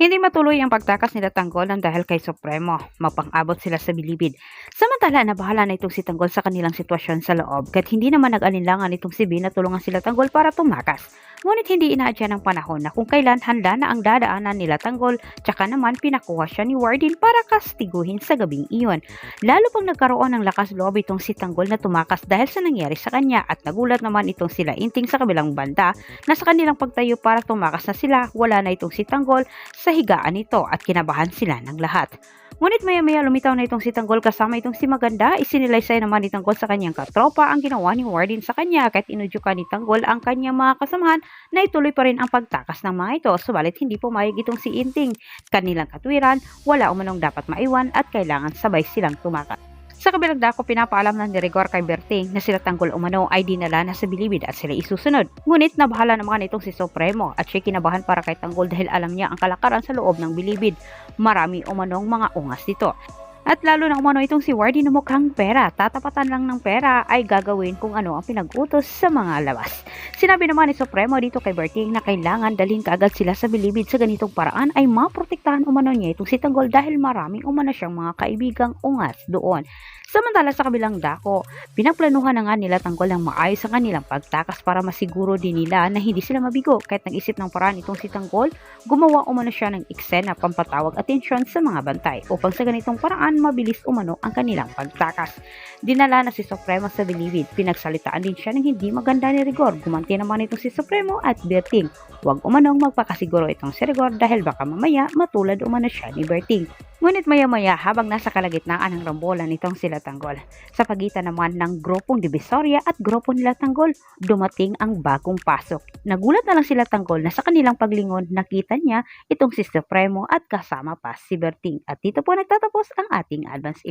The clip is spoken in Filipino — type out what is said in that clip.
Hindi matuloy ang pagtakas nila Tanggol ng dahil kay Supremo. Mapang-abot sila sa bilibid. Samantala, nabahala na itong si Tanggol sa kanilang sitwasyon sa loob kahit hindi naman nag-alinlangan itong si B na tulungan sila Tanggol para tumakas. Ngunit hindi inaadya ng panahon na kung kailan handa na ang dadaanan nila Tanggol, tsaka naman pinakuha siya ni Wardin para kastiguhin sa gabing iyon. Lalo pang nagkaroon ng lakas loob itong si Tanggol na tumakas dahil sa nangyari sa kanya at nagulat naman itong sila Inting sa kabilang banda na sa kanilang pagtayo para tumakas na sila, wala na itong si Tanggol sa higaan nito at kinabahan sila ng lahat. Ngunit maya-maya lumitaw na itong si Tanggol kasama itong si Maganda, isinilaysay naman ni Tanggol sa kanyang katropa ang ginawa ni Warden sa kanya kahit inudyukan ni Tanggol ang kanyang mga kasamahan na ituloy pa rin ang pagtakas ng mga ito, subalit hindi pumayag itong si Inting. Kanilang katwiran, wala umanong dapat maiwan at kailangan sabay silang tumakas. Sa kabilang dako, pinapaalam ng ni Rigor kay Berting na sila Tanggol umano ay dinala na sa bilibid at sila isusunod. Ngunit nabahala naman itong si Supremo at siya kinabahan para kay Tanggol dahil alam niya ang kalakaran sa loob ng bilibid. Marami umanong mga ungas dito. At lalo na umano itong si Wardy na mukhang pera, tatapatan lang ng pera ay gagawin kung ano ang pinag-utos sa mga labas. Sinabi naman ni Supremo dito kay Berting na kailangan dalhin kaagad sila sa bilibid sa ganitong paraan ay maprotektahan umano niya itong si Tanggol dahil maraming umano siyang mga kaibigang ungas doon. Samantala sa kabilang dako, pinagplanuhan na nga nila Tanggol ng maayos ang kanilang pagtakas para masiguro din nila na hindi sila mabigo kahit nag-isip ng paraan itong si Tanggol, gumawa umano siya ng eksena pampatawag atensyon sa mga bantay upang sa ganitong paraan mabilis umano ang kanilang pagtakas. Dinala na si Supremo sa bilibid, pinagsalitaan din siya ng hindi maganda ni Rigor, gumanti naman itong si Supremo at Berting. Huwag umanong magpakasiguro itong si Rigor dahil baka mamaya matulad umano siya ni Berting. Ngunit maya-maya habang nasa kalagitnaan ng rambolan nitong sila Tanggol, sa pagitan naman ng grupong Divisoria at grupo nila Tanggol, dumating ang bagong pasok. Nagulat na lang sila Tanggol na sa kanilang paglingon nakita niya itong si Supremo at kasama pa si Berting. At dito po nagtatapos ang ating advance